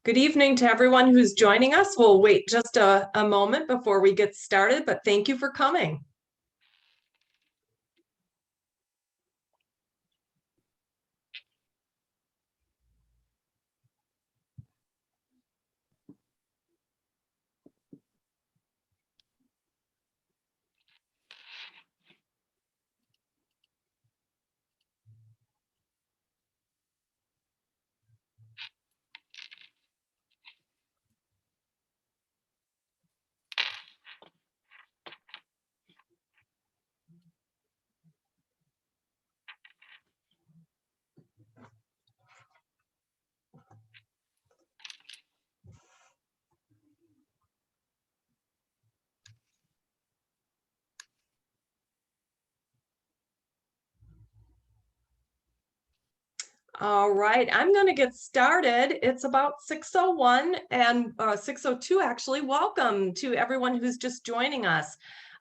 Good evening to everyone who's joining us. We'll wait just a moment before we get started, but thank you for coming. All right, I'm going to get started. It's about 6:01 and 6:02 actually. Welcome to everyone who's just joining us.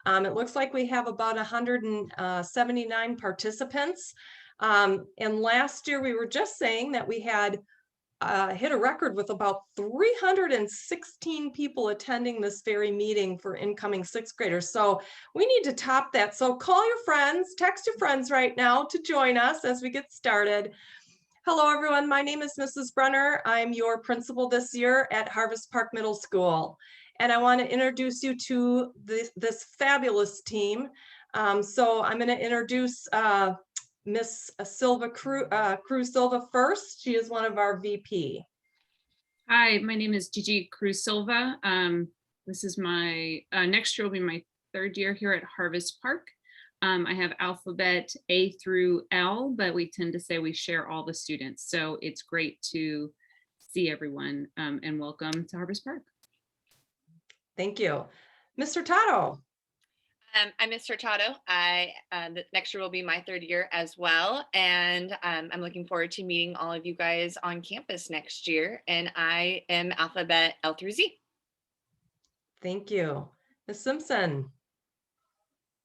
It looks like we have about 179 participants. And last year we were just saying that we had hit a record with about 316 people attending this very meeting for incoming sixth graders. So we need to top that. So call your friends, text your friends right now to join us as we get started. Hello, everyone. My name is Mrs. Brenner. I'm your principal this year at Harvest Park Middle School. And I want to introduce you to this fabulous team. So I'm going to introduce Miss Silva Cruz Silva first. She is one of our VP. Hi, my name is Gigi Cruz Silva. This is my, next year will be my third year here at Harvest Park. I have alphabet A through L, but we tend to say we share all the students. So it's great to see everyone and welcome to Harvest Park. Thank you. Mr. Tato. I'm Mr. Tato. The next year will be my third year as well. And I'm looking forward to meeting all of you guys on campus next year. And I am alphabet L through Z. Thank you. Ms. Simpson.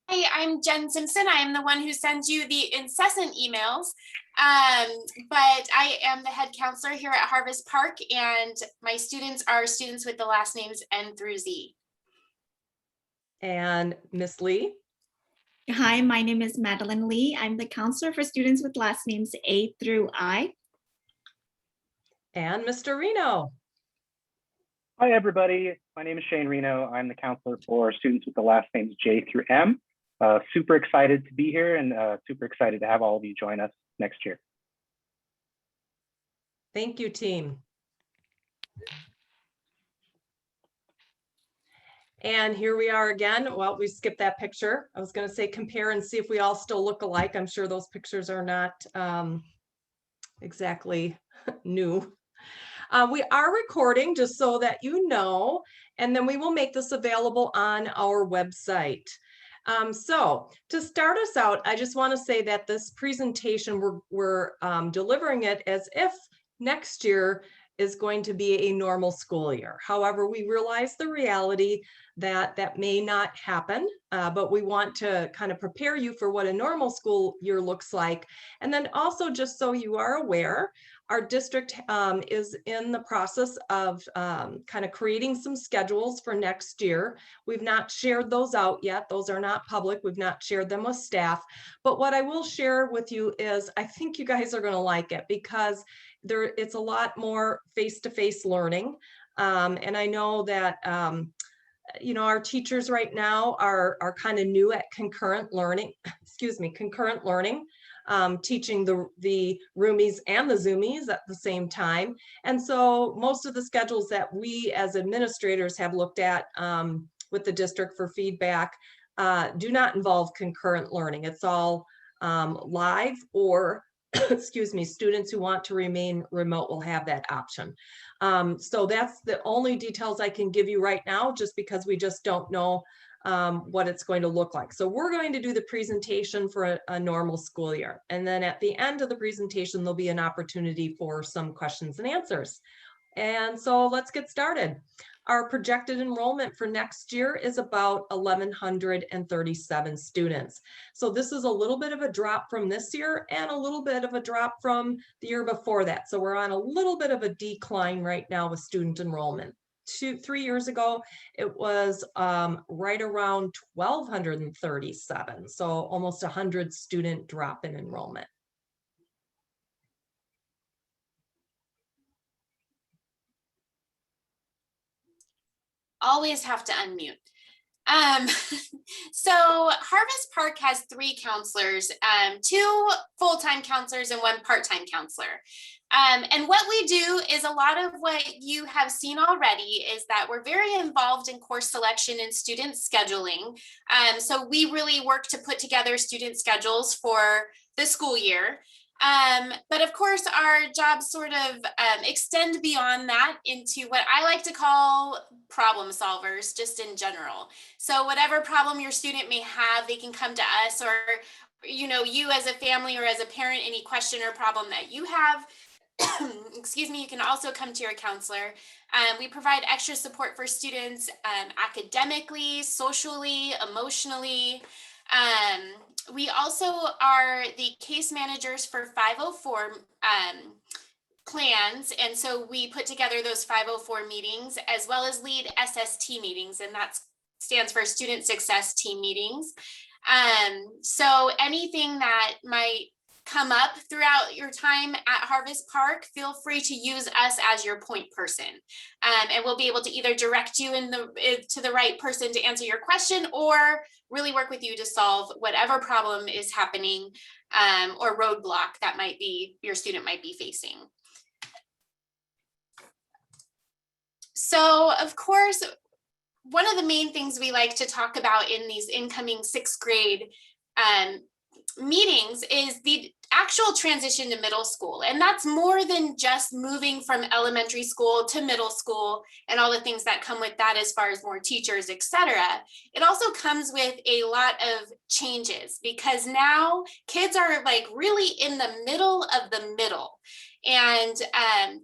Hey, I'm Jen Simpson. I am the one who sends you the incessant emails, but I am the head counselor here at Harvest Park, and my students are students with the last names N through Z. And Miss Lee. Hi, my name is Madeline Lee. I'm the counselor for students with last names A through I. And Mr. Reno. Hi, everybody. My name is Shane Reno. I'm the counselor for students with the last names J through M. Super excited to be here and super excited to have all of you join us next year. Thank you, team. And here we are again. Well, we skipped that picture. I was going to say compare and see if we all still look alike. I'm sure those pictures are not exactly new. We are recording just so that you know, and then we will make this available on our website. So to start us out, I just want to say that this presentation, we're delivering it as if next year is going to be a normal school year. However, we realize the reality that that may not happen, but we want to kind of prepare you for what a normal school year looks like. And then also, just so you are aware, our district is in the process of kind of creating some schedules for next year. We've not shared those out yet. Those are not public. We've not shared them with staff. But what I will share with you is I think you guys are going to like it because it's a lot more face-to-face learning. And I know that you know, our teachers right now are kind of new at concurrent learning, concurrent learning. Teaching the roomies and the zoomies at the same time. And so most of the schedules that we as administrators have looked at with the district for feedback do not involve concurrent learning. It's all live or students who want to remain remote will have that option. So that's the only details I can give you right now, just because we just don't know what it's going to look like. So we're going to do the presentation for a normal school year. And then at the end of the presentation, there'll be an opportunity for some questions and answers. And so let's get started. Our projected enrollment for next year is about 1,137 students. So this is a little bit of a drop from this year and a little bit of a drop from the year before that. So we're on a little bit of a decline right now with student enrollment. 3 years ago, it was right around 1,237. So almost 100 student drop in enrollment. Always have to unmute. So Harvest Park has 3 counselors, 2 full-time counselors and 1 part-time counselor. And what we do is a lot of what you have seen already is that we're very involved in course selection and student scheduling. So we really work to put together student schedules for the school year. But of course, our jobs sort of extend beyond that into what I like to call problem solvers, just in general. So whatever problem your student may have, they can come to us, or you as a family or as a parent, any question or problem that you have, excuse me, you can also come to your counselor. We provide extra support for students academically, socially, emotionally. We also are the case managers for 504 plans. And so we put together those 504 meetings as well as lead SST meetings, and that stands for Student Success Team meetings. So anything that might come up throughout your time at Harvest Park, feel free to use us as your point person. And we'll be able to either direct you to the right person to answer your question, or really work with you to solve whatever problem is happening or roadblock that your student might be facing. So of course, one of the main things we like to talk about in these incoming 6th grade meetings is the actual transition to middle school. And that's more than just moving from elementary school to middle school and all the things that come with that as far as more teachers, etc. It also comes with a lot of changes, because now kids are like really in the middle of the middle. And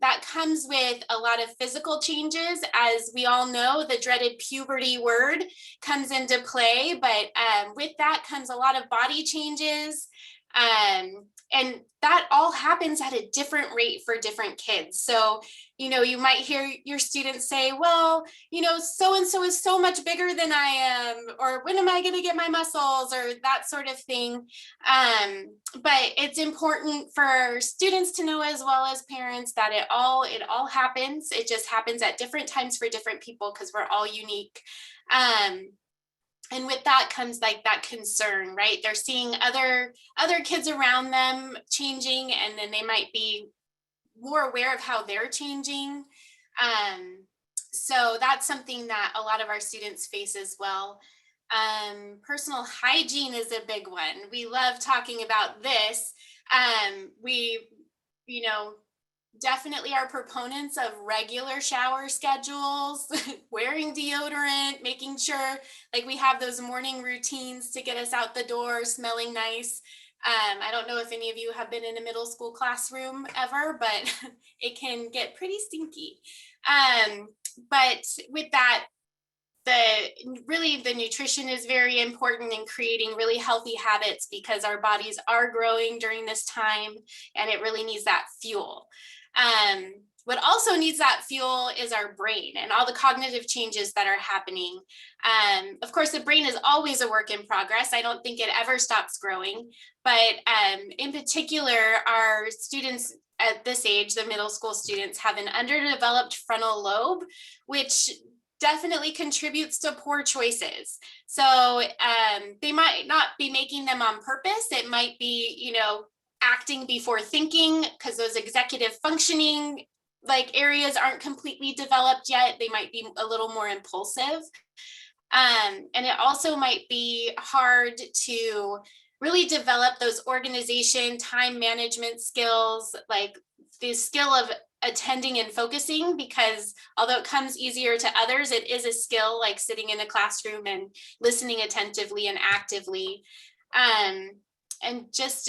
that comes with a lot of physical changes. As we all know, the dreaded puberty word comes into play, but with that comes a lot of body changes. And that all happens at a different rate for different kids. So, you might hear your students say, well, so-and-so is so much bigger than I am, or when am I going to get my muscles, or that sort of thing. But it's important for students to know, as well as parents, that it all happens. It just happens at different times for different people, because we're all unique. And with that comes like that concern, right? They're seeing other kids around them changing, and then they might be more aware of how they're changing. So that's something that a lot of our students face as well. Personal hygiene is a big one. We love talking about this. We, definitely are proponents of regular shower schedules, wearing deodorant, making sure like we have those morning routines to get us out the door smelling nice. I don't know if any of you have been in a middle school classroom ever, but it can get pretty stinky. But with that, the nutrition is very important in creating really healthy habits, because our bodies are growing during this time and it really needs that fuel. What also needs that fuel is our brain and all the cognitive changes that are happening. Of course, the brain is always a work in progress. I don't think it ever stops growing, but in particular, our students at this age, the middle school students, have an underdeveloped frontal lobe, which definitely contributes to poor choices. So they might not be making them on purpose. It might be, acting before thinking, because those executive functioning areas aren't completely developed yet. They might be a little more impulsive. And it also might be hard to really develop those organization, time management skills, like the skill of attending and focusing, because although it comes easier to others, it is a skill, like sitting in a classroom and listening attentively and actively. And just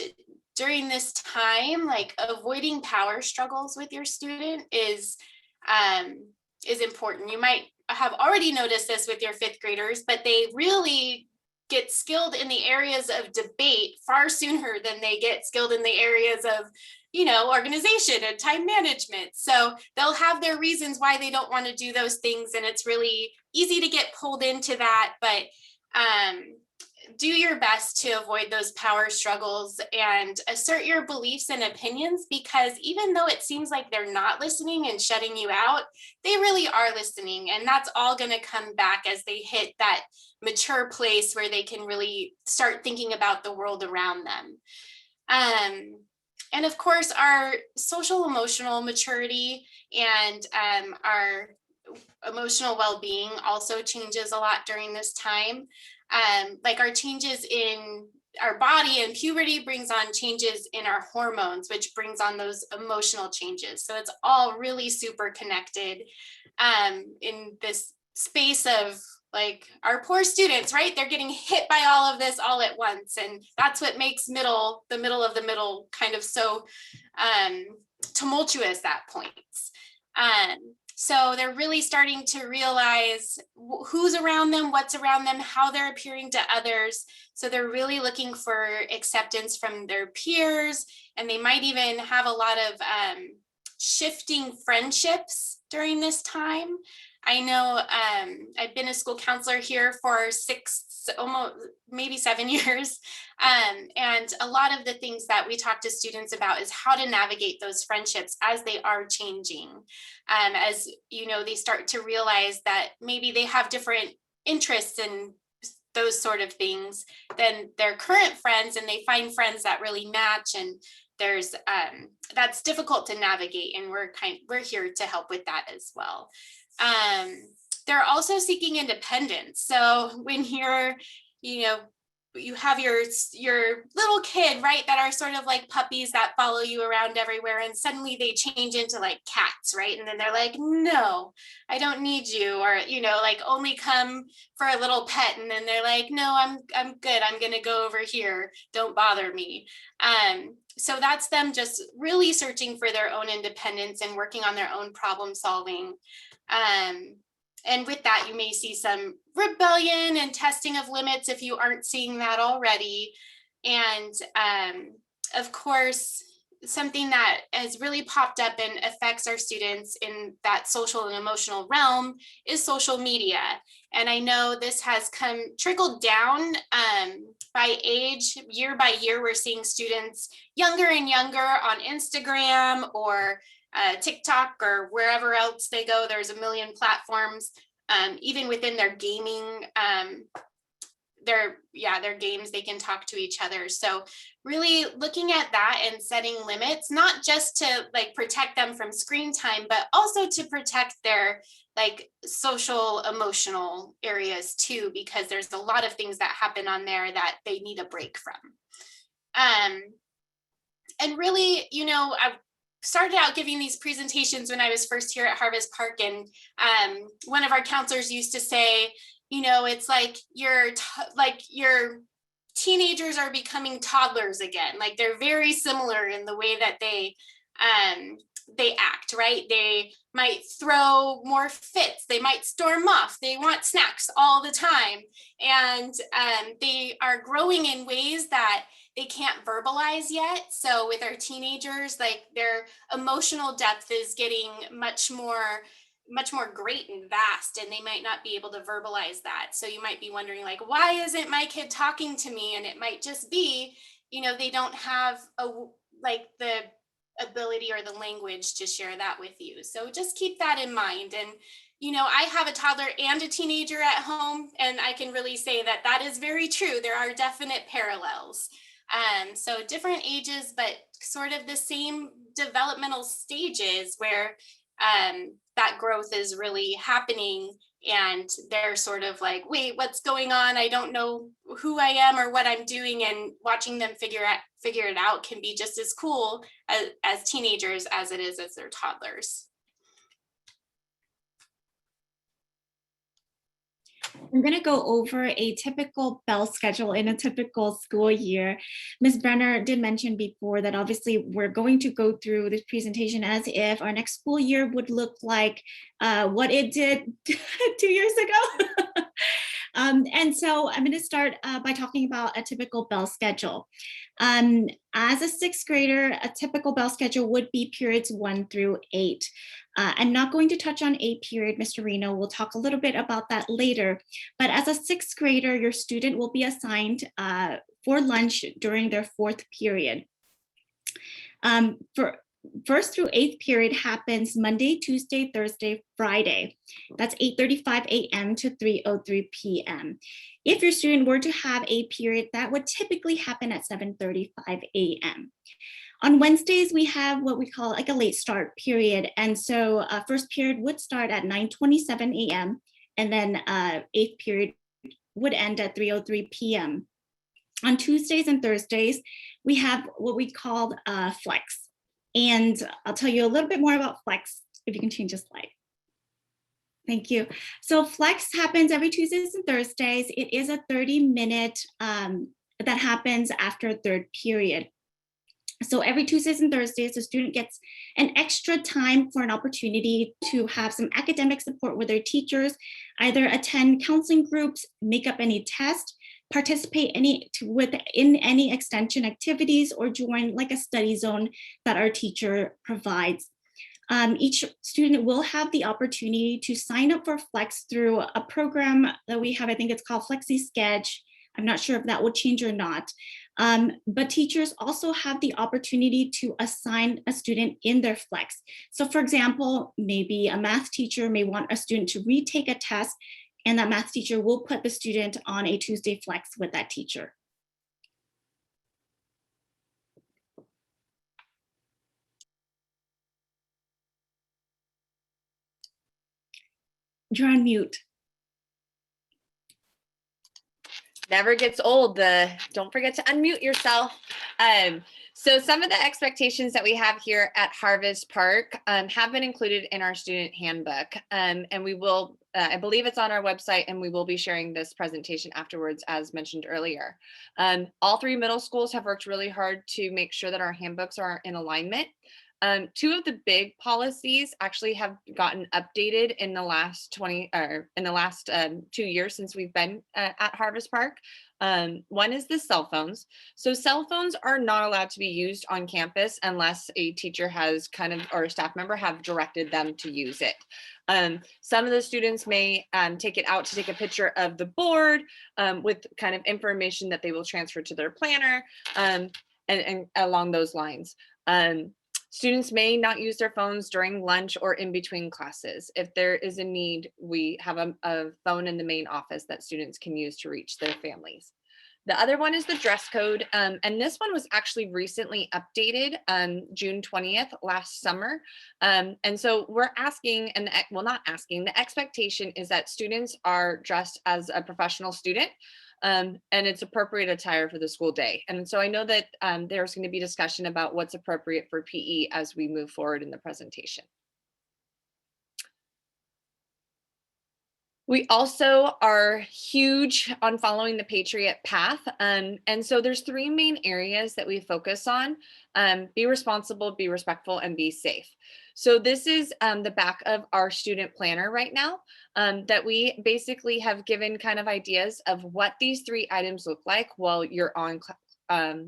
during this time, avoiding power struggles with your student is important. You might have already noticed this with your fifth graders, but they really get skilled in the areas of debate far sooner than they get skilled in the areas of, you know, organization and time management. So they'll have their reasons why they don't want to do those things. And it's really easy to get pulled into that, but do your best to avoid those power struggles and assert your beliefs and opinions, because even though it seems like they're not listening and shutting you out, they really are listening. And that's all going to come back as they hit that mature place where they can really start thinking about the world around them. And of course, our social emotional maturity and our emotional well-being also changes a lot during this time. Like our changes in our body and puberty brings on changes in our hormones, which brings on those emotional changes. So it's all really super connected in this space of like our poor students, right? They're getting hit by all of this all at once. And that's what makes the middle of the middle kind of so tumultuous at points. So they're really starting to realize who's around them, what's around them, how they're appearing to others. So they're really looking for acceptance from their peers, and they might even have a lot of shifting friendships during this time. I know I've been a school counselor here for almost maybe 7 years. And a lot of the things that we talk to students about is how to navigate those friendships as they are changing. As you know, they start to realize that maybe they have different interests and those sort of things than their current friends, and they find friends that really match. And there's that's difficult to navigate, and we're here to help with that as well. They're also seeking independence. So when you're, you know, you have your little kid, right, that are sort of like puppies that follow you around everywhere, and suddenly they change into like cats, right? And then they're like, no, I don't need you, or, you know, like only come for a little pet. And then they're like, no, I'm good. I'm going to go over here. Don't bother me. So that's them just really searching for their own independence and working on their own problem solving. And with that, you may see some rebellion and testing of limits if you aren't seeing that already. And of course, something that has really popped up and affects our students in that social and emotional realm is social media. And I know this has trickled down by age. Year by year, we're seeing students younger and younger on Instagram or TikTok or wherever else they go. There's a million platforms, even within their gaming, their games, they can talk to each other. So really looking at that and setting limits, not just to like protect them from screen time, but also to protect their like social emotional areas too, because there's a lot of things that happen on there that they need a break from. And really, you know, I started out giving these presentations when I was first here at Harvest Park, and one of our counselors used to say, you know, it's like your teenagers are becoming toddlers again. Like they're very similar in the way that they act, right? They might throw more fits. They might storm off. They want snacks all the time. And they are growing in ways that they can't verbalize yet. So with our teenagers, like their emotional depth is getting much more great and vast, and they might not be able to verbalize that. So you might be wondering, like, why isn't my kid talking to me? And it might just be, you know, they don't have the ability or the language to share that with you. So just keep that in mind. And, you know, I have a toddler and a teenager at home, and I can really say that that is very true. There are definite parallels. So different ages, but sort of the same developmental stages where that growth is really happening, and they're sort of like, wait, what's going on? I don't know who I am or what I'm doing, and watching them figure it out can be just as cool as teenagers as it is as their toddlers. I'm going to go over a typical bell schedule in a typical school year. Ms. Brenner did mention before that obviously we're going to go through this presentation as if our next school year would look like what it did 2 years ago. And so I'm going to start by talking about a typical bell schedule. As a sixth grader, a typical bell schedule would be periods 1 through 8. I'm not going to touch on A period, Mr. Reno. We'll talk a little bit about that later. But as a sixth grader, your student will be assigned for lunch during their 4th period. For first through 8th period happens Monday, Tuesday, Thursday, Friday. That's 8:35 a.m. to 3:03 p.m. If your student were to have a period, that would typically happen at 7:35 a.m. On Wednesdays, we have what we call like a late start period. And so first period would start at 9:27 a.m. and then 8th period would end at 3:03 p.m. On Tuesdays and Thursdays, we have what we call flex. And I'll tell you a little bit more about flex if you can change the slide. Thank you. So flex happens every Tuesdays and Thursdays. It is a 30-minute that happens after 3rd period. So every Tuesdays and Thursdays, the student gets an extra time for an opportunity to have some academic support with their teachers, either attend counseling groups, make up any test, participate in any extension activities, or join like a study zone that our teacher provides. Each student will have the opportunity to sign up for Flex through a program that we have. I think it's called Flexi Sketch. I'm not sure if that will change or not. But teachers also have the opportunity to assign a student in their Flex. So for example, maybe a math teacher may want a student to retake a test, and that math teacher will put the student on a Tuesday Flex with that teacher. You're on mute. Never gets old. Don't forget to unmute yourself. So some of the expectations that we have here at Harvest Park have been included in our student handbook. And we will, I believe it's on our website, and we will be sharing this presentation afterwards, as mentioned earlier. All 3 middle schools have worked really hard to make sure that our handbooks are in alignment. 2 of the big policies actually have gotten updated in the last 2 years since we've been at Harvest Park. One is the cell phones. So cell phones are not allowed to be used on campus unless a teacher has or a staff member have directed them to use it. Some of the students may take it out to take a picture of the board with kind of information that they will transfer to their planner and along those lines. Students may not use their phones during lunch or in between classes. If there is a need, we have a phone in the main office that students can use to reach their families. The other one is the dress code, and this one was actually recently updated June 20th last summer. And so we're asking, not asking, the expectation is that students are dressed as a professional student. And it's appropriate attire for the school day. And so I know that there's going to be discussion about what's appropriate for PE as we move forward in the presentation. We also are huge on following the Patriot Path. And so there's 3 main areas that we focus on: be responsible, be respectful, and be safe. So this is the back of our student planner right now, that we basically have given kind of ideas of what these 3 items look like while you're on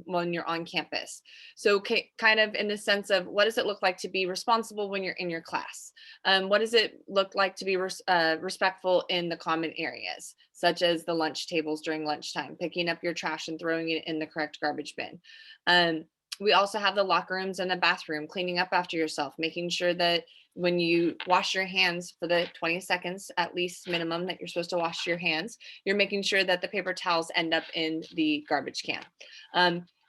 when you're on campus. So kind of in the sense of, what does it look like to be responsible when you're in your class? What does it look like to be respectful in the common areas, such as the lunch tables during lunchtime, picking up your trash and throwing it in the correct garbage bin? We also have the locker rooms and the bathroom, cleaning up after yourself, making sure that when you wash your hands for the 20 seconds, at least minimum, that you're supposed to wash your hands, you're making sure that the paper towels end up in the garbage can.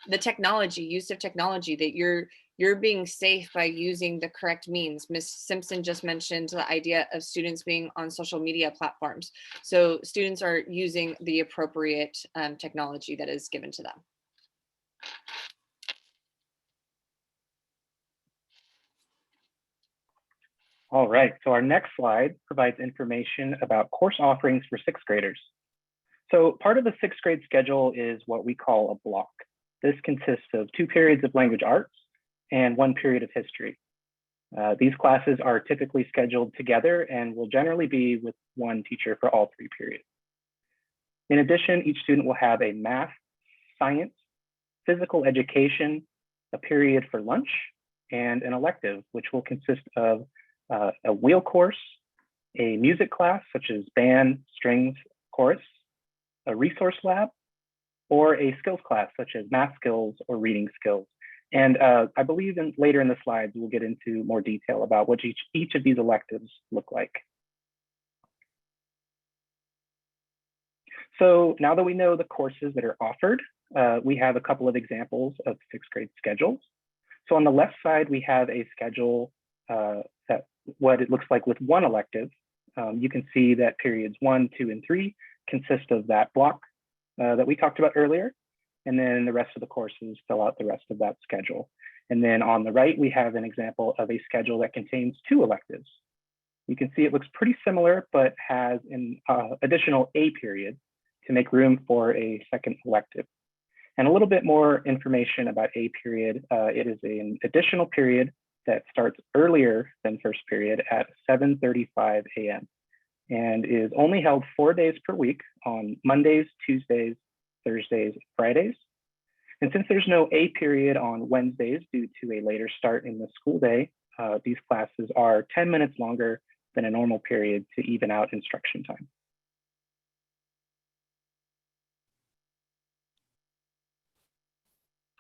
The technology, use of technology, that you're being safe by using the correct means. Ms. Simpson just mentioned the idea of students being on social media platforms. So students are using the appropriate technology that is given to them. All right, so our next slide provides information about course offerings for sixth graders. So part of the sixth grade schedule is what we call a block. This consists of 2 periods of language arts and 1 period of history. These classes are typically scheduled together and will generally be with 1 teacher for all 3 periods. In addition, each student will have a math, science, physical education, a period for lunch, and an elective, which will consist of a wheel course, a music class such as band, strings, chorus, a resource lab, or a skills class such as math skills or reading skills. And I believe later in the slides, we'll get into more detail about what each of these electives look like. So now that we know the courses that are offered, we have a couple of examples of sixth grade schedules. So on the left side, we have a schedule that what it looks like with 1 elective. You can see that periods 1, 2, and 3 consist of that block that we talked about earlier. And then the rest of the courses fill out the rest of that schedule. And then on the right, we have an example of a schedule that contains 2 electives. You can see it looks pretty similar, but has an additional A period to make room for a second elective. And a little bit more information about A period. It is an additional period that starts earlier than first period at 7:35 a.m. and is only held 4 days per week on Mondays, Tuesdays, Thursdays, and Fridays. And since there's no A period on Wednesdays due to a later start in the school day, these classes are 10 minutes longer than a normal period to even out instruction time.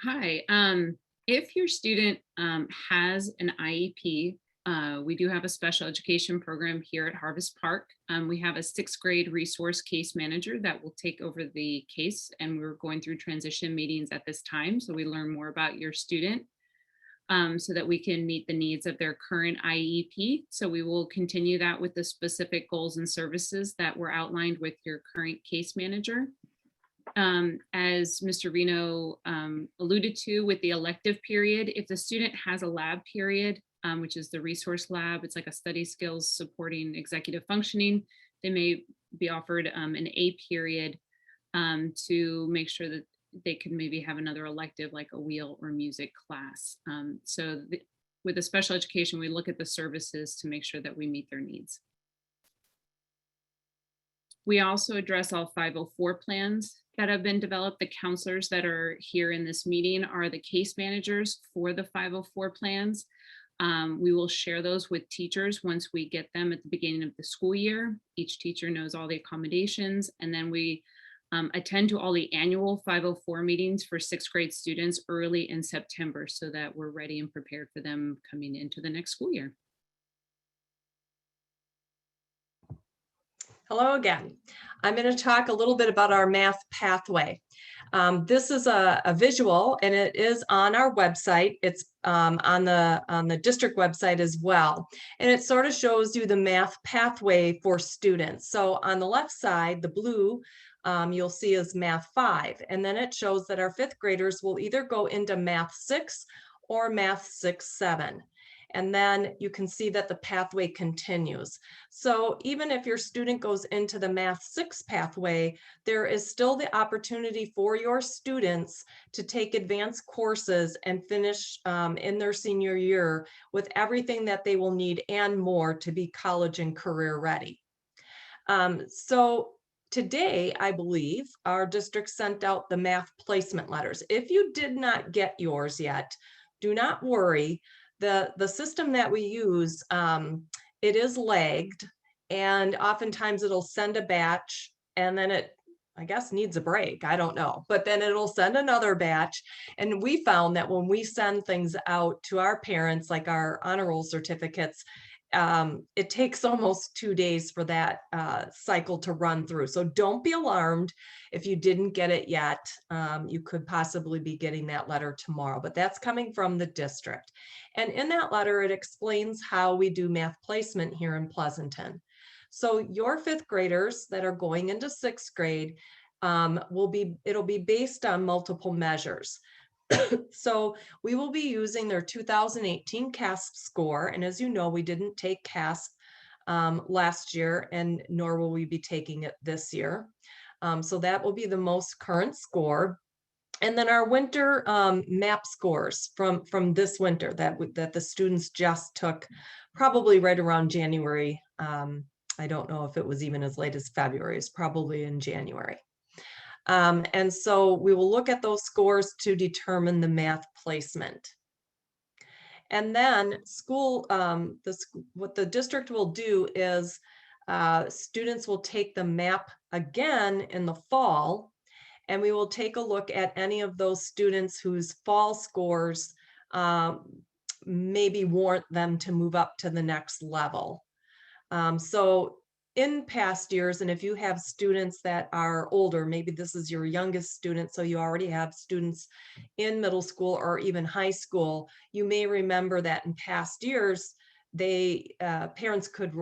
Hi, if your student has an IEP, we do have a special education program here at Harvest Park. We have a sixth grade resource case manager that will take over the case, and we're going through transition meetings at this time. So we learn more about your student so that we can meet the needs of their current IEP. So we will continue that with the specific goals and services that were outlined with your current case manager. As Mr. Reno alluded to with the elective period, if the student has a lab period, which is the resource lab, it's like a study skills supporting executive functioning, they may be offered an A period to make sure that they can maybe have another elective like a wheel or music class. With the special education, we look at the services to make sure that we meet their needs. We also address all 504 plans that have been developed. The counselors that are here in this meeting are the case managers for the 504 plans. We will share those with teachers once we get them at the beginning of the school year. Each teacher knows all the accommodations, and then we attend to all the annual 504 meetings for sixth grade students early in September so that we're ready and prepared for them coming into the next school year. Hello again. I'm going to talk a little bit about our math pathway. This is a visual, and it is on our website. It's on the district website as well. And it sort of shows you the math pathway for students. So on the left side, the blue, you'll see is Math 5. And then it shows that our fifth graders will either go into Math 6 or Math 6-7. And then you can see that the pathway continues. So even if your student goes into the Math 6 pathway, there is still the opportunity for your students to take advanced courses and finish in their senior year with everything that they will need and more to be college and career ready. So today, I believe, our district sent out the math placement letters. If you did not get yours yet, do not worry. The system that we use, it is lagged, and oftentimes it'll send a batch and then it, I guess, needs a break. I don't know, but then it'll send another batch. And we found that when we send things out to our parents, like our honor roll certificates, it takes almost 2 days for that cycle to run through. So don't be alarmed if you didn't get it yet. You could possibly be getting that letter tomorrow, but that's coming from the district. And in that letter, it explains how we do math placement here in Pleasanton. So your fifth graders that are going into sixth grade it'll be based on multiple measures. So we will be using their 2018 CASP score. And as you know, we didn't take CASP last year, and nor will we be taking it this year. So that will be the most current score. And then our winter MAP scores from this winter that the students just took, probably right around January. I don't know if it was even as late as February. It's probably in January. And so we will look at those scores to determine the math placement. And then what the district will do is students will take the MAP again in the fall, and we will take a look at any of those students whose fall scores maybe warrant them to move up to the next level. So in past years, and if you have students that are older, maybe this is your youngest student, so you already have students in middle school or even high school, you may remember that in past years, parents could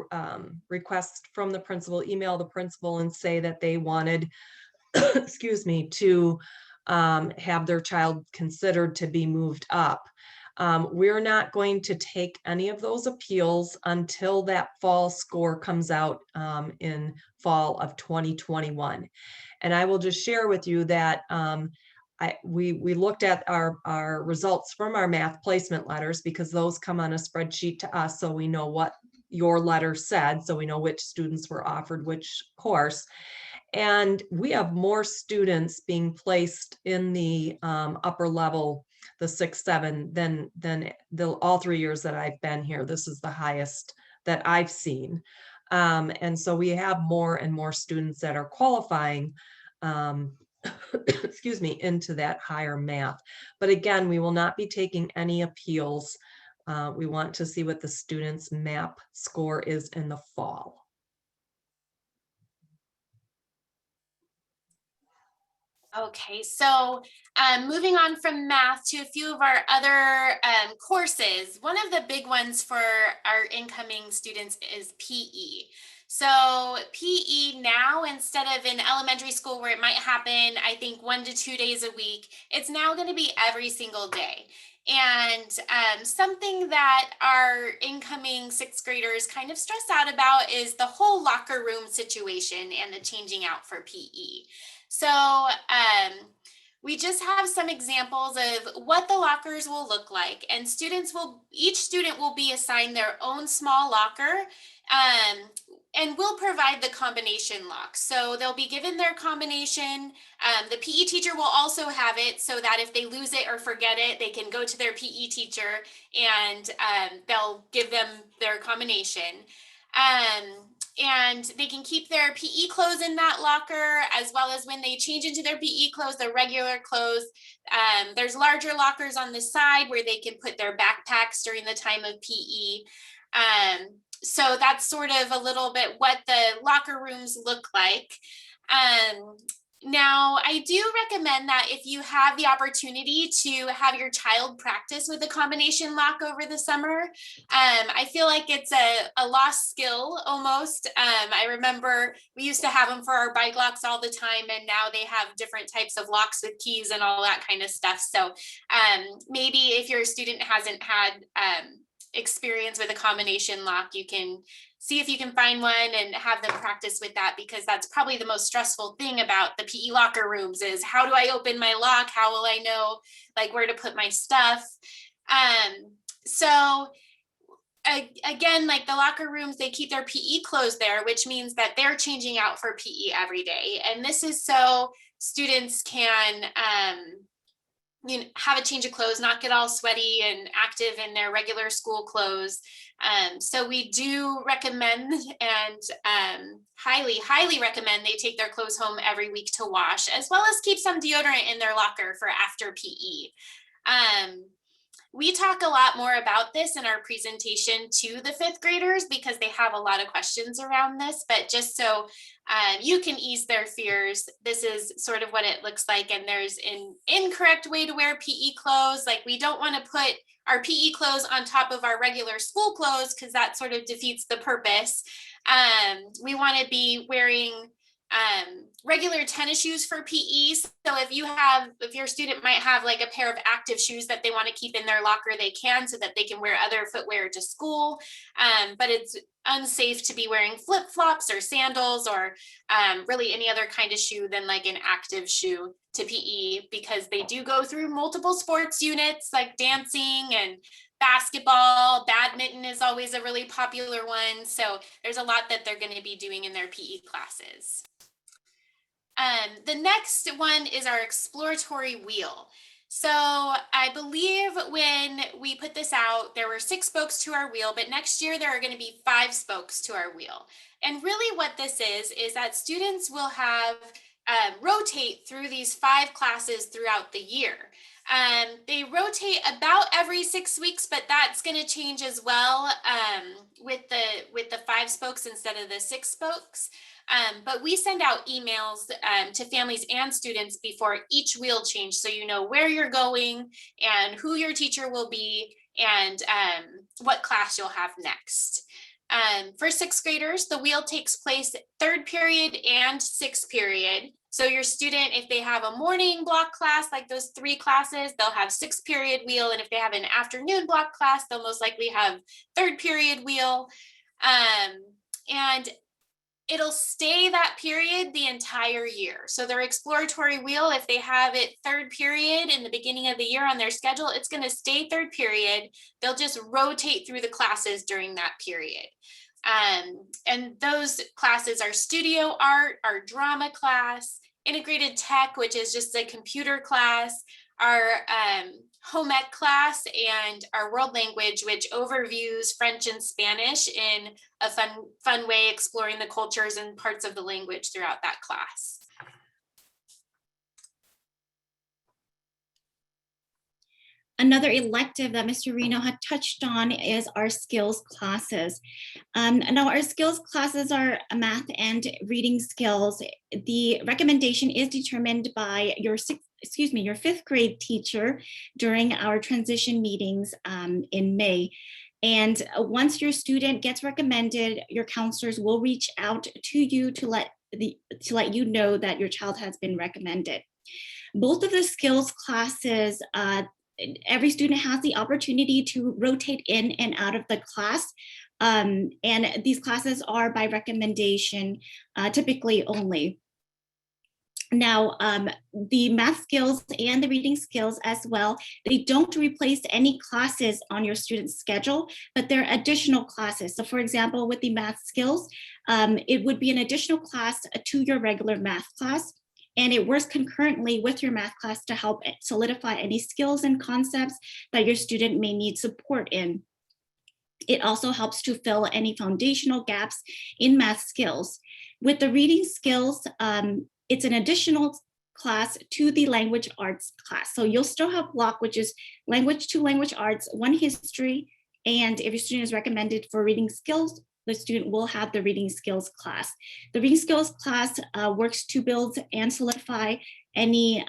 request from the principal, email the principal and say that they wanted, excuse me, to have their child considered to be moved up. We're not going to take any of those appeals until that fall score comes out in fall of 2021. And I will just share with you that we looked at our results from our math placement letters, because those come on a spreadsheet to us, so we know what your letter said, so we know which students were offered which course. And we have more students being placed in the upper level, the 6-7, than all 3 years that I've been here. This is the highest that I've seen. And so we have more and more students that are qualifying, excuse me, into that higher math. But again, we will not be taking any appeals. We want to see what the students' MAP score is in the fall. Okay, so moving on from math to a few of our other courses. One of the big ones for our incoming students is PE. So PE now, instead of in elementary school where it might happen, I think 1 to 2 days a week, it's now going to be every single day. And something that our incoming 6th graders kind of stress out about is the whole locker room situation and the changing out for PE. So we just have some examples of what the lockers will look like, and each student will be assigned their own small locker, and we'll provide the combination lock. So they'll be given their combination. The PE teacher will also have it, so that if they lose it or forget it, they can go to their PE teacher and they'll give them their combination. And they can keep their PE clothes in that locker, as well as when they change into their PE clothes, their regular clothes. There's larger lockers on the side where they can put their backpacks during the time of PE. So that's sort of a little bit what the locker rooms look like. Now, I do recommend that if you have the opportunity to have your child practice with the combination lock over the summer, I feel like it's a lost skill almost. I remember we used to have them for our bike locks all the time, and now they have different types of locks with keys and all that kind of stuff. So maybe if your student hasn't had experience with a combination lock, you can see if you can find one and have them practice with that, because that's probably the most stressful thing about the PE locker rooms is, how do I open my lock? How will I know like where to put my stuff? So again, like the locker rooms, they keep their PE clothes there, which means that they're changing out for PE every day. And this is so students can have a change of clothes, not get all sweaty and active in their regular school clothes. So we do recommend and highly recommend they take their clothes home every week to wash, as well as keep some deodorant in their locker for after PE. We talk a lot more about this in our presentation to the 5th graders, because they have a lot of questions around this, but just so you can ease their fears, this is sort of what it looks like. And there's an incorrect way to wear PE clothes. Like, we don't want to put our PE clothes on top of our regular school clothes, because that sort of defeats the purpose. We want to be wearing regular tennis shoes for PE. So if your student might have like a pair of active shoes that they want to keep in their locker, they can, so that they can wear other footwear to school. But it's unsafe to be wearing flip-flops or sandals or really any other kind of shoe than like an active shoe to PE, because they do go through multiple sports units like dancing and basketball. Badminton is always a really popular one. So there's a lot that they're going to be doing in their PE classes. The next one is our exploratory wheel. So I believe when we put this out, there were 6 spokes to our wheel, but next year there are going to be 5 spokes to our wheel. And really what this is that students will have rotate through these 5 classes throughout the year. They rotate about every 6 weeks, but that's going to change as well with the 5 spokes instead of the 6 spokes. But we send out emails to families and students before each wheel change, so you know where you're going and who your teacher will be and what class you'll have next. For 6th graders, the wheel takes place 3rd period and 6th period. So your student, if they have a morning block class, like those 3 classes, they'll have 6th period wheel. And if they have an afternoon block class, they'll most likely have 3rd period wheel. And it'll stay that period the entire year. So their exploratory wheel, if they have it 3rd period in the beginning of the year on their schedule, it's going to stay 3rd period. They'll just rotate through the classes during that period. And those classes are studio art, our drama class, integrated tech, which is just a computer class, our home ec class, and our world language, which overviews French and Spanish in a fun way, exploring the cultures and parts of the language throughout that class. Another elective that Mr. Reno had touched on is our skills classes. Now our skills classes are math and reading skills. The recommendation is determined by your 5th grade teacher during our transition meetings in May. And once your student gets recommended, your counselors will reach out to you to let you know that your child has been recommended. Both of the skills classes, every student has the opportunity to rotate in and out of the class. And these classes are by recommendation, typically only. Now, the math skills and the reading skills as well, they don't replace any classes on your student's schedule, but they're additional classes. So for example, with the math skills, it would be an additional class to your regular math class. And it works concurrently with your math class to help solidify any skills and concepts that your student may need support in. It also helps to fill any foundational gaps in math skills. With the reading skills, it's an additional class to the language arts class. So you'll still have block, which is language to language arts, 1 history. And if your student is recommended for reading skills, the student will have the reading skills class. The reading skills class works to build and solidify any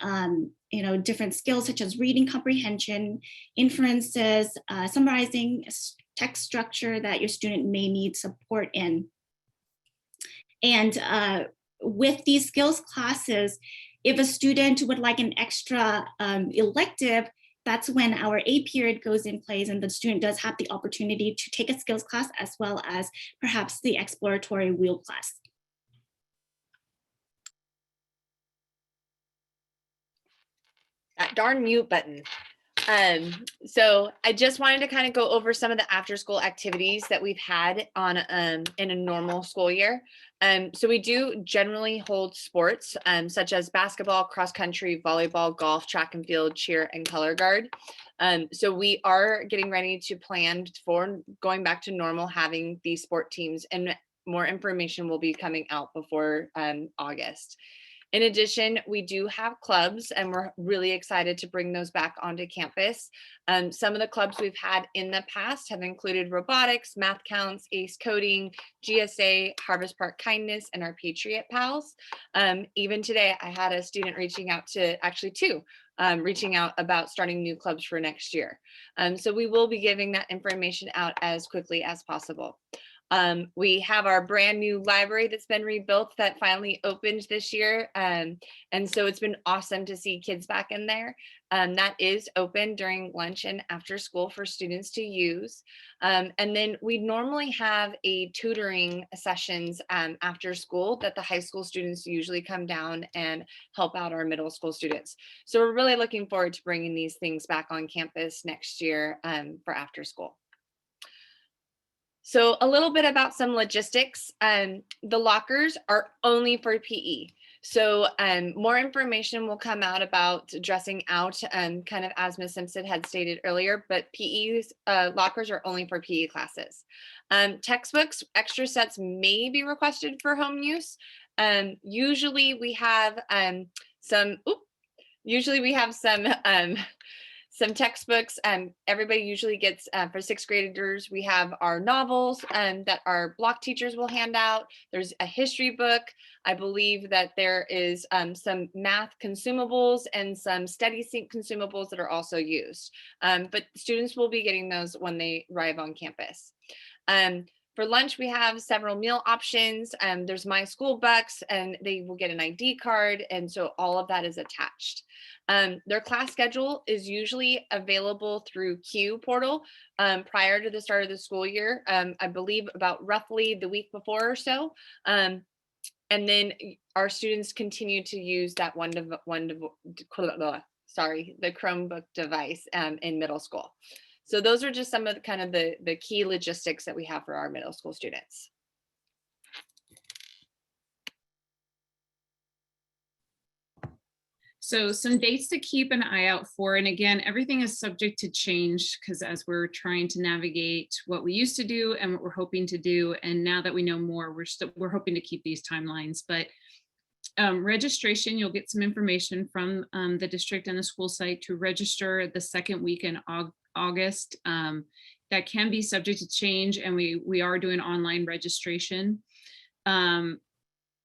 different skills such as reading comprehension, inferences, summarizing, text structure that your student may need support in. And with these skills classes, if a student would like an extra elective, that's when our A period goes in place and the student does have the opportunity to take a skills class as well as perhaps the exploratory wheel class. That darn mute button. So I just wanted to kind of go over some of the after school activities that we've had on in a normal school year. So we do generally hold sports such as basketball, cross country, volleyball, golf, track and field, cheer, and color guard. So we are getting ready to plan for going back to normal, having these sport teams, and more information will be coming out before August. In addition, we do have clubs, and we're really excited to bring those back onto campus. Some of the clubs we've had in the past have included robotics, math counts, ACE coding, GSA, Harvest Park Kindness, and our Patriot Pals. Even today, I had a student reaching out to, actually 2, reaching out about starting new clubs for next year. So we will be giving that information out as quickly as possible. We have our brand new library that's been rebuilt that finally opened this year. And so it's been awesome to see kids back in there. That is open during lunch and after school for students to use. And then we normally have a tutoring sessions after school that the high school students usually come down and help out our middle school students. So we're really looking forward to bringing these things back on campus next year for after school. So a little bit about some logistics. The lockers are only for PE. So more information will come out about dressing out, kind of as Ms. Simpson had stated earlier, but PE's lockers are only for PE classes. Textbooks, extra sets may be requested for home use. Usually we have some textbooks. Everybody usually gets, for sixth graders, we have our novels that our block teachers will hand out. There's a history book. I believe that there is some math consumables and some study sync consumables that are also used. But students will be getting those when they arrive on campus. For lunch, we have several meal options. There's My School Bucks, and they will get an ID card. And so all of that is attached. Their class schedule is usually available through Q portal prior to the start of the school year. I believe about roughly the week before or so. And then our students continue to use that the Chromebook device in middle school. So those are just some of the key logistics that we have for our middle school students. So some dates to keep an eye out for. And again, everything is subject to change because as we're trying to navigate what we used to do and what we're hoping to do. And now that we know more, we're hoping to keep these timelines. But registration, you'll get some information from the district and the school site to register the second week in August. That can be subject to change, and we are doing online registration.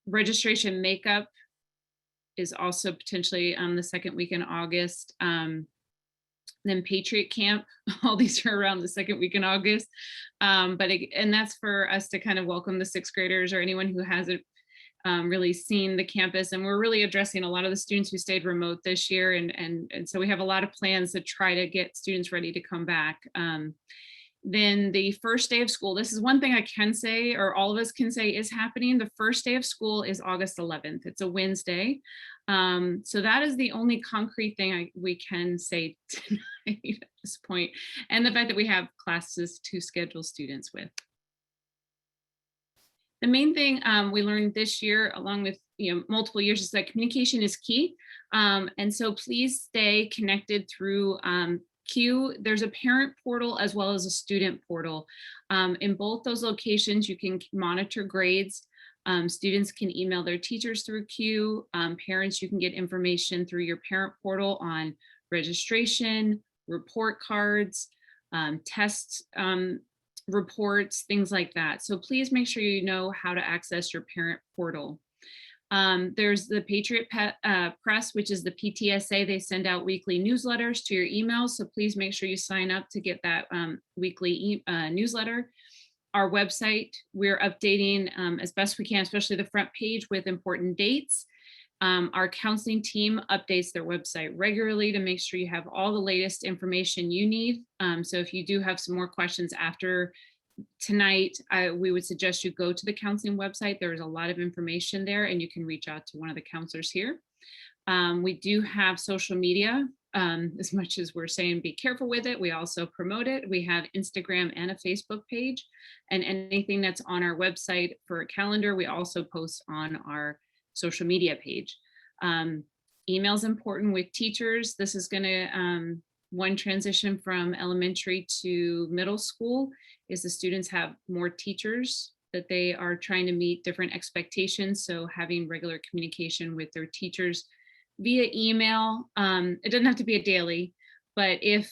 Registration makeup is also potentially the second week in August. Then Patriot Camp, all these are around the second week in August. And that's for us to kind of welcome the sixth graders or anyone who hasn't really seen the campus. And we're really addressing a lot of the students who stayed remote this year. And so we have a lot of plans to try to get students ready to come back. Then the first day of school, this is one thing I can say, or all of us can say is happening. The first day of school is August 11th. It's a Wednesday. So that is the only concrete thing we can say tonight at this point. And the fact that we have classes to schedule students with. The main thing we learned this year, along with multiple years, is that communication is key. And so please stay connected through Q. There's a parent portal as well as a student portal. In both those locations, you can monitor grades. Students can email their teachers through Q. Parents, you can get information through your parent portal on registration, report cards, tests, reports, things like that. So please make sure you know how to access your parent portal. There's the Patriot Press, which is the PTSA. They send out weekly newsletters to your emails. So please make sure you sign up to get that weekly newsletter. Our website, we're updating as best we can, especially the front page with important dates. Our counseling team updates their website regularly to make sure you have all the latest information you need. So if you do have some more questions after tonight, we would suggest you go to the counseling website. There's a lot of information there, and you can reach out to one of the counselors here. We do have social media. As much as we're saying be careful with it, we also promote it. We have Instagram and a Facebook page, and anything that's on our website for a calendar, we also post on our social media page. Email is important with teachers. This is going to one transition from elementary to middle school is the students have more teachers that they are trying to meet different expectations. So having regular communication with their teachers via email. It doesn't have to be a daily, but if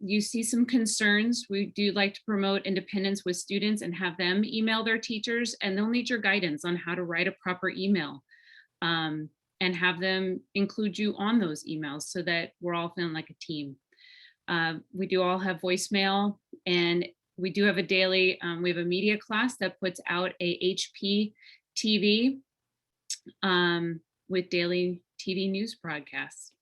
you see some concerns, we do like to promote independence with students and have them email their teachers, and they'll need your guidance on how to write a proper email and have them include you on those emails so that we're all feeling like a team. We do all have voicemail, and We do have a daily, we have a media class that puts out a HP TV with daily TV news broadcasts.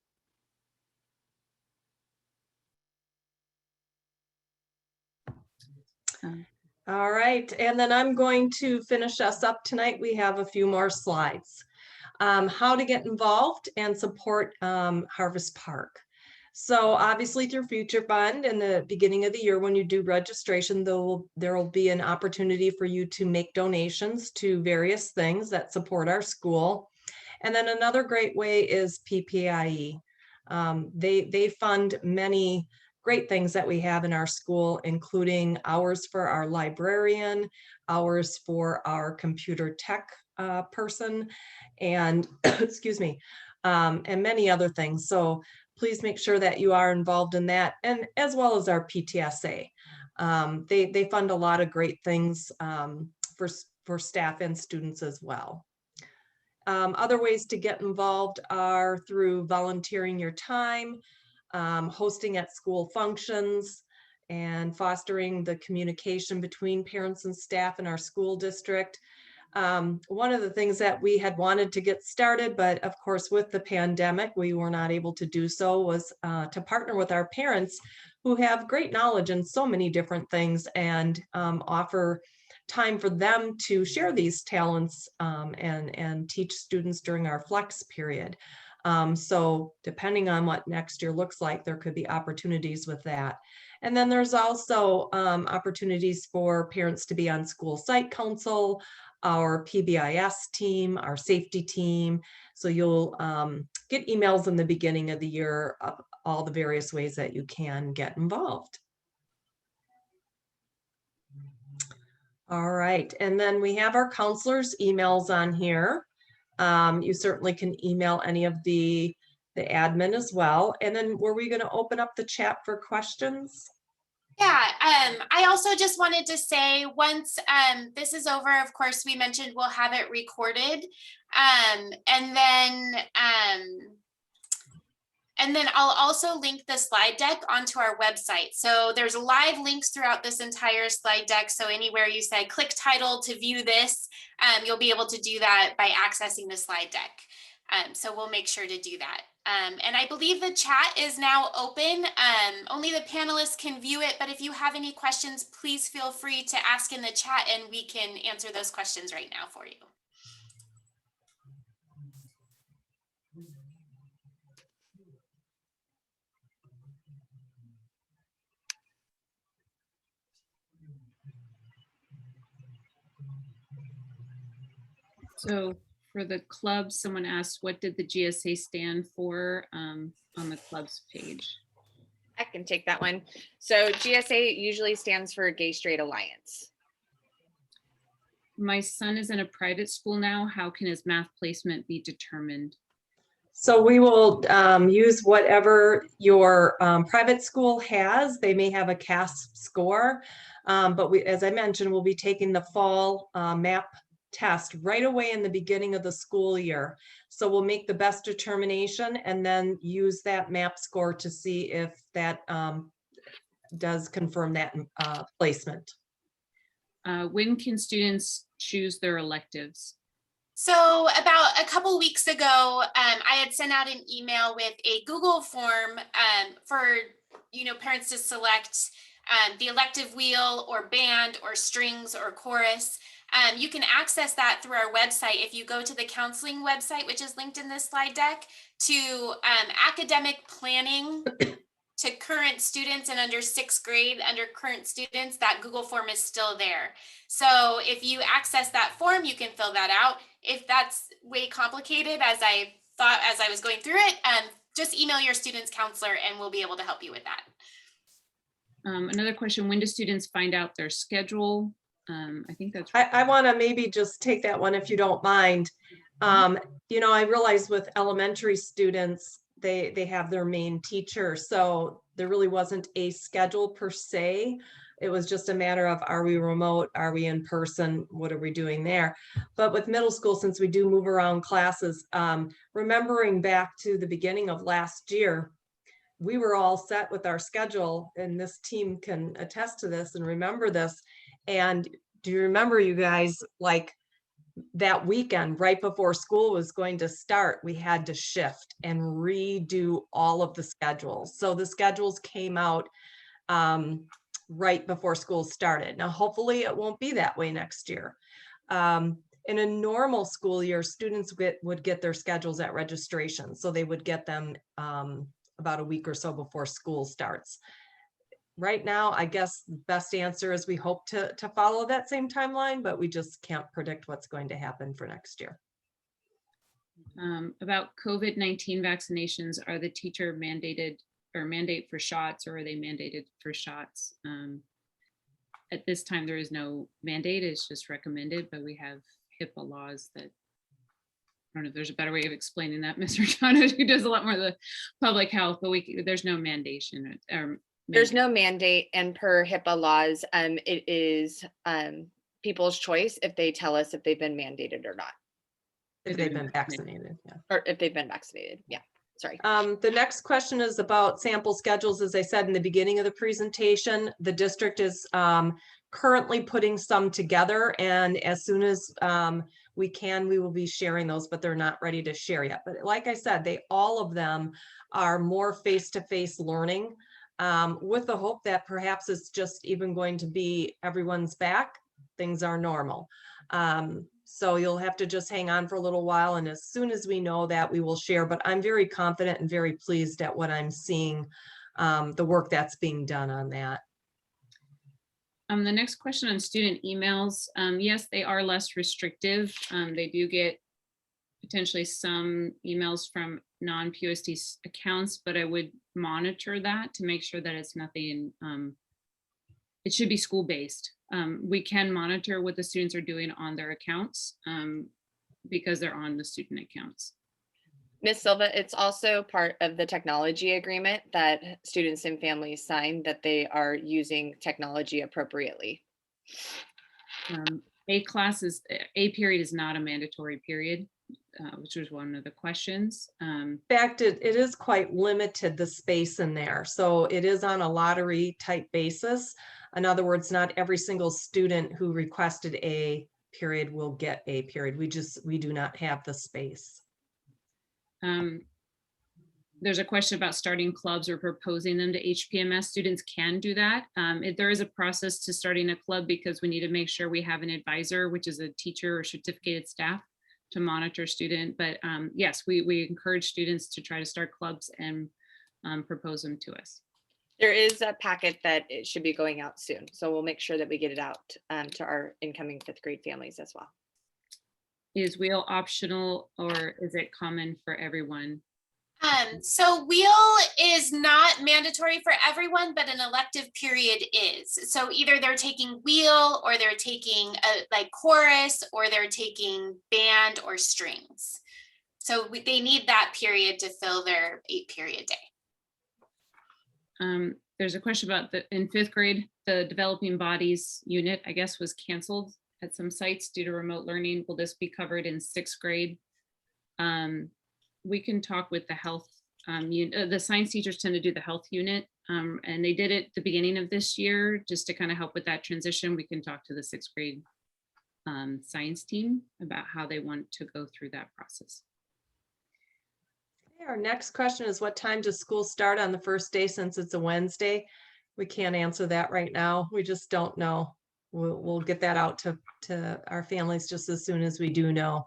All right, and then I'm going to finish us up tonight. We have a few more slides. How to get involved and support Harvest Park. So obviously through Future Fund in the beginning of the year, when you do registration, there will be an opportunity for you to make donations to various things that support our school. And then another great way is PPIE. They fund many great things that we have in our school, including hours for our librarian, hours for our computer tech person, and excuse me, and many other things. So please make sure that you are involved in that, and as well as our PTSA. They fund a lot of great things for staff and students as well. Other ways to get involved are through volunteering your time, hosting at school functions, and fostering the communication between parents and staff in our school district. One of the things that we had wanted to get started, but of course with the pandemic, we were not able to do so, was to partner with our parents who have great knowledge in so many different things, and offer time for them to share these talents and teach students during our flex period. So depending on what next year looks like, there could be opportunities with that. And then there's also opportunities for parents to be on school site council, our PBIS team, our safety team. So you'll get emails in the beginning of the year of all the various ways that you can get involved. All right, and then we have our counselors' emails on here. You certainly can email any of the admin as well. And then were we going to open up the chat for questions? Yeah, I also just wanted to say, once this is over, of course, we mentioned we'll have it recorded. And then I'll also link the slide deck onto our website. So there's live links throughout this entire slide deck. So anywhere you say click title to view this, you'll be able to do that by accessing the slide deck. So we'll make sure to do that. And I believe the chat is now open. Only the panelists can view it, but if you have any questions, please feel free to ask in the chat and we can answer those questions right now for you. So for the club, someone asked, what did the GSA stand for on the club's page? I can take that one. So GSA usually stands for Gay Straight Alliance. My son is in a private school now. How can his math placement be determined? So we will use whatever your private school has. They may have a CAS score, but we, as I mentioned, we'll be taking the fall MAP test right away in the beginning of the school year. So we'll make the best determination and then use that MAP score to see if that does confirm that placement. When can students choose their electives? So about a couple weeks ago, I had sent out an email with a Google form for parents to select the elective wheel or band or strings or chorus. You can access that through our website. If you go to the counseling website, which is linked in this slide deck, to academic planning to current students, and under 6th grade, under current students, that Google form is still there. So if you access that form, you can fill that out. If that's way complicated, as I thought as I was going through it, just email your student's counselor and we'll be able to help you with that. Another question, when do students find out their schedule? I think that's. I want to maybe just take that one if you don't mind. I realize with elementary students, they have their main teacher, so there really wasn't a schedule per se. It was just a matter of, are we remote? Are we in person? What are we doing there? But with middle school, since we do move around classes, remembering back to the beginning of last year, we were all set with our schedule, and this team can attest to this and remember this. And do you remember, you guys, like that weekend right before school was going to start, we had to shift and redo all of the schedules. So the schedules came out right before school started. Now, hopefully it won't be that way next year. In a normal school year, students would get their schedules at registration. So they would get them about a week or so before school starts. Right now, I guess the best answer is we hope to follow that same timeline, but we just can't predict what's going to happen for next year. About COVID-19 vaccinations, are the teacher mandated or mandate for shots, or are they mandated for shots? At this time, there is no mandate, it's just recommended, but we have HIPAA laws that, I don't know if there's a better way of explaining that, Mr. John, who does a lot more of the public health, but there's no mandation. There's no mandate, and per HIPAA laws, it is people's choice if they tell us if they've been mandated or not. If they've been vaccinated, yeah. Or if they've been vaccinated, yeah, sorry. The next question is about sample schedules. As I said in the beginning of the presentation, the district is currently putting some together, and as soon as we can, we will be sharing those, but they're not ready to share yet. But like I said, all of them are more face-to-face learning, with the hope that perhaps it's just even going to be everyone's back, things are normal. So you'll have to just hang on for a little while, and as soon as we know that, we will share. But I'm very confident and very pleased at what I'm seeing, the work that's being done on that. The next question on student emails. Yes, they are less restrictive. They do get potentially some emails from non-POSD accounts, but I would monitor that to make sure that it's nothing, it should be school-based. We can monitor what the students are doing on their accounts because they're on the student accounts. Ms. Silva, it's also part of the technology agreement that students and families sign that they are using technology appropriately. A period is not a mandatory period, which was one of the questions. In fact, it is quite limited, the space in there. So it is on a lottery type basis. In other words, not every single student who requested a period will get a period. We do not have the space. There's a question about starting clubs or proposing them to HPMS. Students can do that. There is a process to starting a club because we need to make sure we have an advisor, which is a teacher or certificated staff, to monitor student. But yes, we encourage students to try to start clubs and propose them to us. There is a packet that it should be going out soon. So we'll make sure that we get it out to our incoming 5th grade families as well. Is wheel optional or is it common for everyone? So wheel is not mandatory for everyone, but an elective period is. So either they're taking wheel or they're taking like chorus, or they're taking band or strings. So they need that period to fill their 8-period day. There's a question about in 5th grade, the developing bodies unit, I guess, was canceled at some sites due to remote learning. Will this be covered in 6th grade? We can talk with the health, the science teachers tend to do the health unit, and they did it at the beginning of this year just to kind of help with that transition. We can talk to the 6th grade science team about how they want to go through that process. Our next question is, what time does school start on the first day since it's a Wednesday? We can't answer that right now. We just don't know. We'll get that out to our families just as soon as we do know.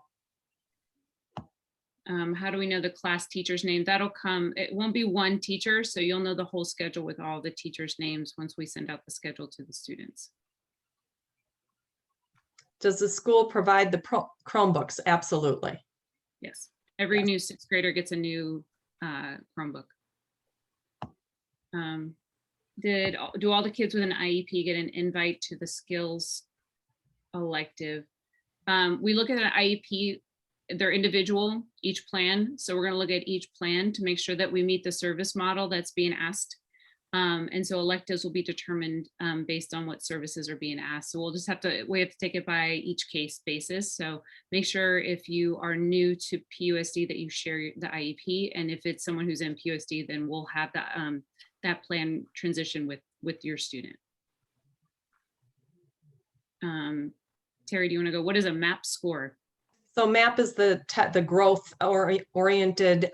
How do we know the class teacher's name? That'll come, it won't be one teacher, so you'll know the whole schedule with all the teachers' names once we send out the schedule to the students. Does the school provide the Chromebooks? Absolutely. Yes, every new 6th grader gets a new Chromebook. Do all the kids with an IEP get an invite to the skills elective? We look at an IEP, they're individual, each plan. So we're going to look at each plan to make sure that we meet the service model that's being asked. And so electives will be determined based on what services are being asked. So we have to take it by each case basis. So make sure if you are new to PUSD that you share the IEP. And if it's someone who's in PUSD, then we'll have that plan transition with your student. Terry, do you want to go? What is a MAP score? So MAP is the growth oriented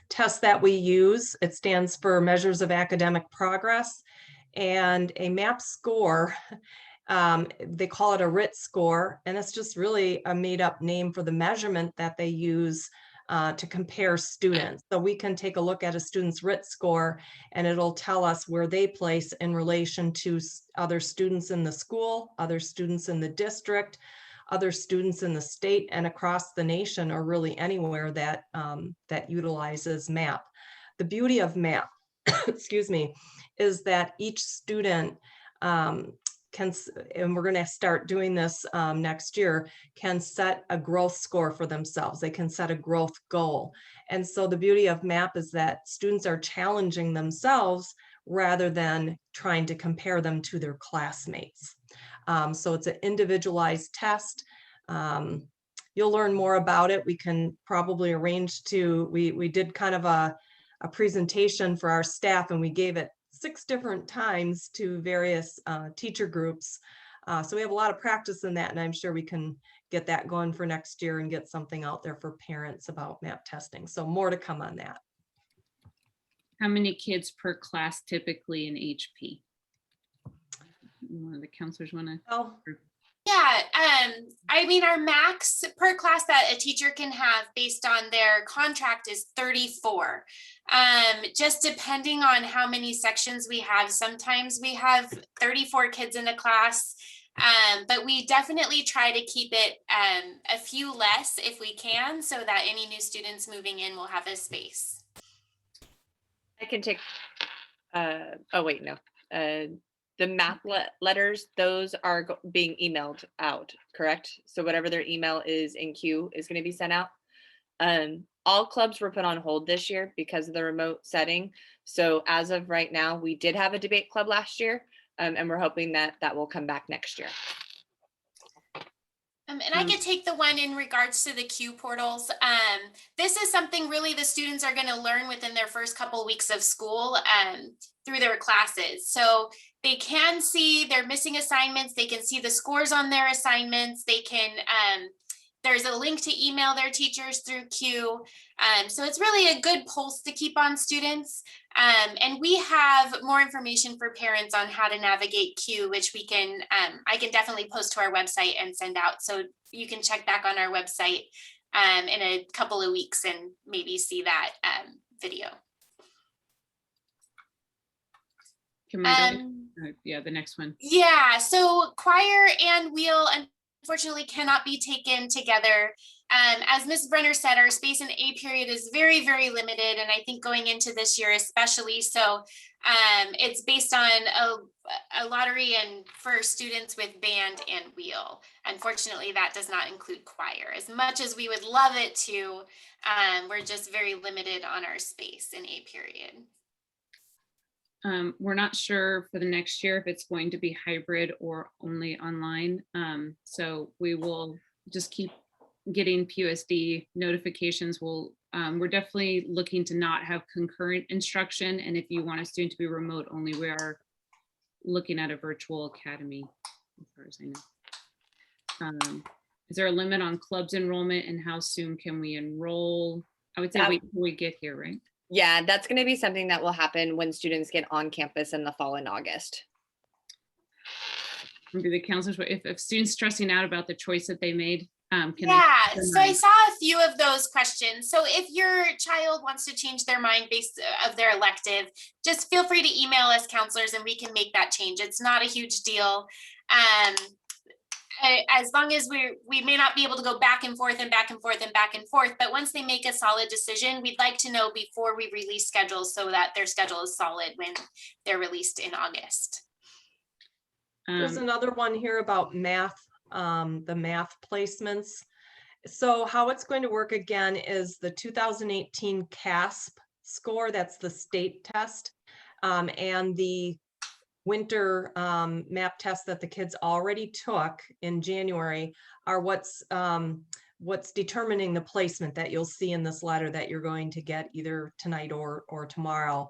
test that we use. It stands for Measures of Academic Progress. And a MAP score, they call it a RIT score, and it's just really a made up name for the measurement that they use to compare students. So we can take a look at a student's RIT score and it'll tell us where they place in relation to other students in the school, other students in the district, other students in the state and across the nation, or really anywhere that that utilizes MAP. The beauty of MAP, excuse me, is that each student can, and we're going to start doing this next year, can set a growth score for themselves. They can set a growth goal. And so the beauty of MAP is that students are challenging themselves rather than trying to compare them to their classmates. So it's an individualized test. You'll learn more about it. We can probably arrange to, we did kind of a presentation for our staff and we gave it 6 different times to various teacher groups. So we have a lot of practice in that, and I'm sure we can get that going for next year and get something out there for parents about MAP testing. So more to come on that. How many kids per class typically in HP? One of the counselors want to? Oh, Yeah, I mean, our max per class that a teacher can have based on their contract is 34. Just depending on how many sections we have, sometimes we have 34 kids in a class, but we definitely try to keep it a few less if we can, so that any new students moving in will have a space. I can take, oh wait, no. The MAP letters, those are being emailed out, correct? So whatever their email is in queue is going to be sent out. All clubs were put on hold this year because of the remote setting. So as of right now, we did have a debate club last year, and we're hoping that that will come back next year. And I could take the one in regards to the Q portals. This is something really the students are going to learn within their first couple weeks of school through their classes. So they can see their missing assignments. They can see the scores on their assignments. They can, there's a link to email their teachers through Q. So it's really a good pulse to keep on students. And we have more information for parents on how to navigate Q, which we can, I can definitely post to our website and send out. So you can check back on our website in a couple of weeks and maybe see that video. Can we go? Yeah, the next one. Yeah, so choir and wheel unfortunately cannot be taken together. As Ms. Brenner said, our space in A period is very, very limited, and I think going into this year especially. So it's based on a lottery and for students with band and wheel. Unfortunately, that does not include choir. As much as we would love it to, we're just very limited on our space in A period. We're not sure for the next year if it's going to be hybrid or only online. So we will just keep getting PUSD notifications. We're definitely looking to not have concurrent instruction. And if you want a student to be remote only, we are looking at a virtual academy, as far as I know. Is there a limit on clubs enrollment and how soon can we enroll? I would say wait until we get here, right? Yeah, that's going to be something that will happen when students get on campus in the fall in August. Maybe the counselors, if students stressing out about the choice that they made, yeah, so I saw a few of those questions. So if your child wants to change their mind based of their elective, just feel free to email us counselors and we can make that change. It's not a huge deal. As long as we may not be able to go back and forth and back and forth and back and forth, but once they make a solid decision, we'd like to know before we release schedules so that their schedule is solid when they're released in August. There's another one here about math, the math placements. So how it's going to work again is the 2018 CASP score, that's the state test. and the winter map tests that the kids already took in January are what's determining the placement that you'll see in this letter that you're going to get either tonight or tomorrow.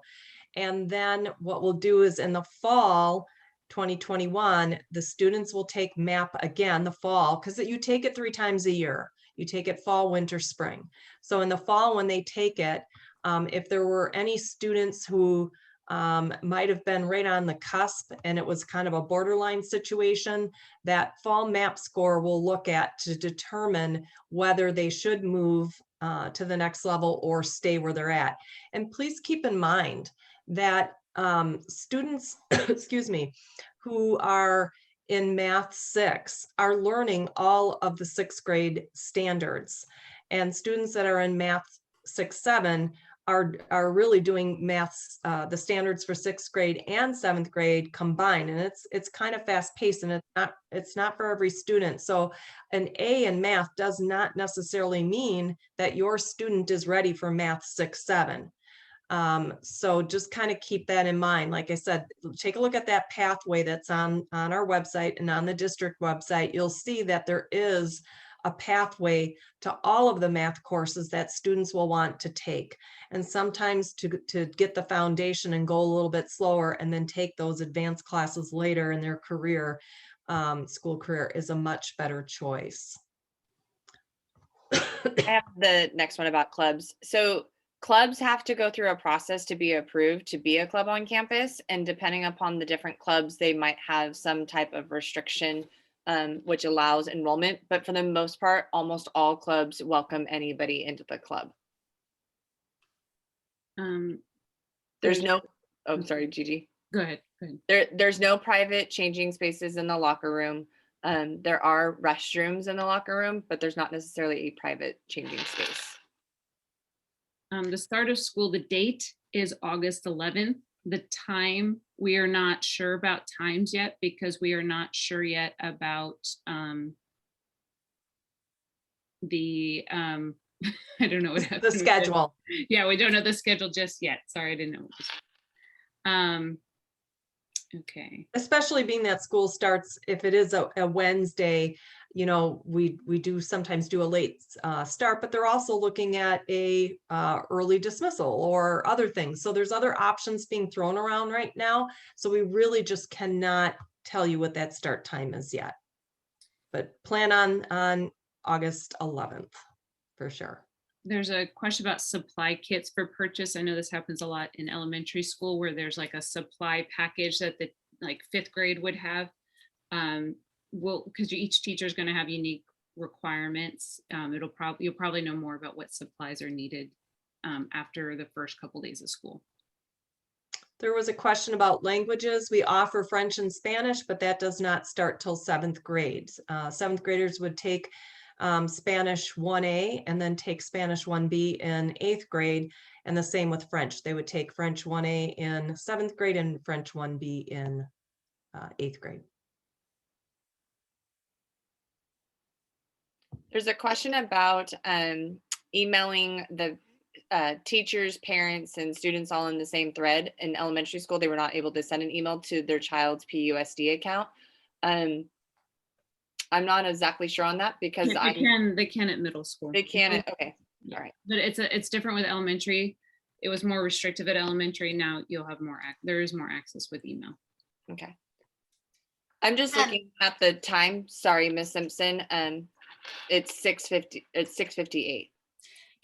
And then what we'll do is in the fall 2021, the students will take MAP again, the fall, because you take it 3 times a year. You take it fall, winter, spring. So in the fall, when they take it, if there were any students who might have been right on the cusp and it was kind of a borderline situation, that fall MAP score will look at to determine whether they should move to the next level or stay where they're at. And please keep in mind that students, excuse me, who are in Math 6 are learning all of the 6th grade standards. And students that are in Math 6-7 are really doing maths, the standards for 6th grade and 7th grade combined. And it's kind of fast paced, and it's not for every student. So an A in math does not necessarily mean that your student is ready for Math 6-7. So just kind of keep that in mind. Like I said, take a look at that pathway that's on our website and on the district website. You'll see that there is a pathway to all of the math courses that students will want to take. And sometimes to get the foundation and go a little bit slower and then take those advanced classes later in their career, school career, is a much better choice. I have the next one about clubs. So clubs have to go through a process to be approved to be a club on campus. And depending upon the different clubs, they might have some type of restriction which allows enrollment. But for the most part, almost all clubs welcome anybody into the club. There's no, oh, sorry, Gigi. Go ahead. There's no private changing spaces in the locker room. There are restrooms in the locker room, but there's not necessarily a private changing space. The start of school, the date is August 11th. The time, we are not sure about times yet because we are not sure yet about the I don't know what The schedule. Yeah, we don't know the schedule just yet. Sorry, I didn't know. Okay. Especially being that school starts, if it is a Wednesday, you know, we do sometimes do a late start, but they're also looking at a early dismissal or other things. So there's other options being thrown around right now. So we really just cannot tell you what that start time is yet. But plan on August 11th for sure. There's a question about supply kits for purchase. I know this happens a lot in elementary school where there's like a supply package that the like 5th grade would have. Well, because each teacher is going to have unique requirements. You'll probably know more about what supplies are needed after the first couple days of school. There was a question about languages. We offer French and Spanish, but that does not start till 7th grade. 7th graders would take Spanish 1A and then take Spanish 1B in 8th grade, and the same with French. They would take French 1A in 7th grade and French 1B in 8th grade. There's a question about emailing the teachers, parents, and students all in the same thread. In elementary school, they were not able to send an email to their child's PUSD account. I'm not exactly sure on that because they can at middle school. They can. Okay. All right. But it's different with elementary. It was more restrictive at elementary. Now you'll have more, there is more access with email. Okay. I'm just looking at the time. Sorry, Miss Simpson. It's 6:50. It's 6:58.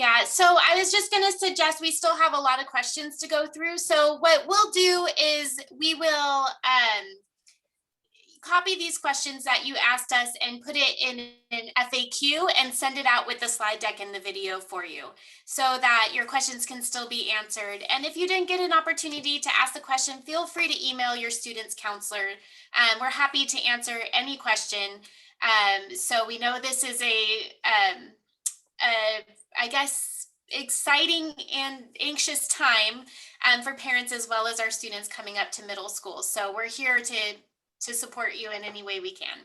Yeah, so I was just going to suggest we still have a lot of questions to go through. So what we'll do is we will copy these questions that you asked us and put it in an FAQ and send it out with the slide deck and the video for you so that your questions can still be answered. And if you didn't get an opportunity to ask the question, feel free to email your student's counselor. We're happy to answer any question. So we know this is I guess, exciting and anxious time for parents as well as our students coming up to middle school. So we're here to support you in any way we can.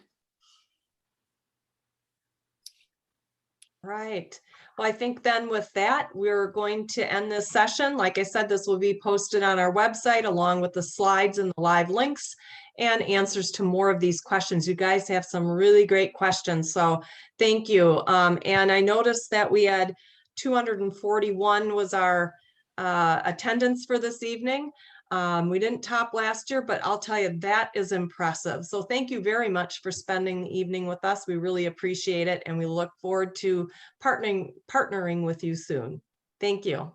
Right. Well, I think then with that, we're going to end this session. Like I said, this will be posted on our website along with the slides and the live links and answers to more of these questions. You guys have some really great questions, so thank you. And I noticed that we had 241 was our attendance for this evening. We didn't top last year, but I'll tell you, that is impressive. So thank you very much for spending the evening with us. We really appreciate it, and we look forward to partnering with you soon. Thank you.